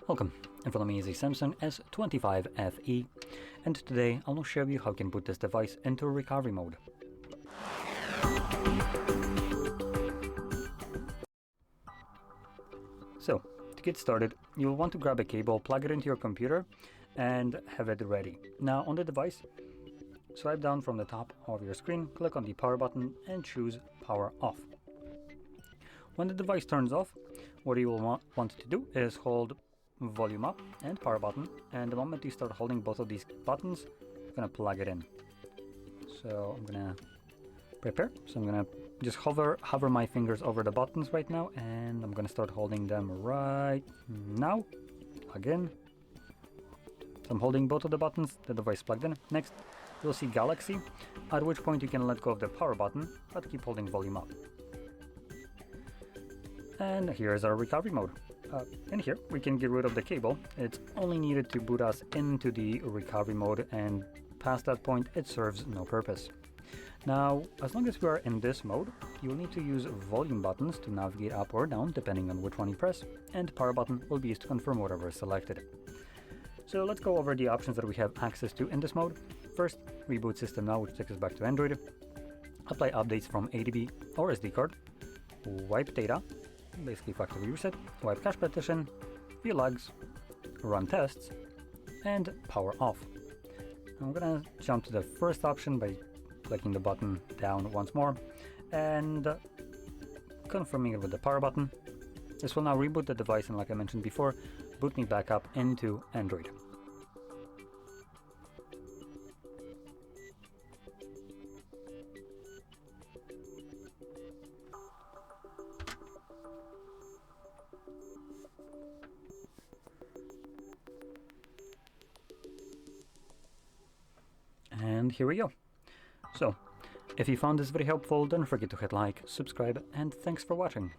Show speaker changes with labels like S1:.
S1: Welcome, in front of me is a Samsung S25 FE, and today I will show you how you can put this device into recovery mode. So, to get started, you'll want to grab a cable, plug it into your computer, and have it ready. Now on the device, swipe down from the top of your screen, click on the power button and choose power off. When the device turns off, what you will want to do is hold volume up and power button, and the moment you start holding both of these buttons, you're gonna plug it in. So I'm gonna prepare. So I'm gonna just hover my fingers over the buttons right now, and I'm gonna start holding them right now. Plug in. So I'm holding both of the buttons, the device plugged in. Next, you'll see Galaxy, at which point you can let go of the power button, but keep holding volume up. And here's our recovery mode. In here, we can get rid of the cable. It's only needed to boot us into the recovery mode, and past that point, it serves no purpose. Now, as long as we are in this mode, you'll need to use volume buttons to navigate up or down, depending on which one you press, and power button will be used to confirm whatever is selected. So let's go over the options that we have access to in this mode. First, reboot system now, which takes us back to Android. Apply updates from ADB or SD card. Wipe data, basically factory reset, wipe cache partition, view logs, run tests, and power off. I'm gonna jump to the first option by clicking the button down once more and confirming it with the power button. This will now reboot the device and, like I mentioned before, boot me back up into Android. And here we go. So, if you found this video helpful, don't forget to hit like, subscribe, and thanks for watching.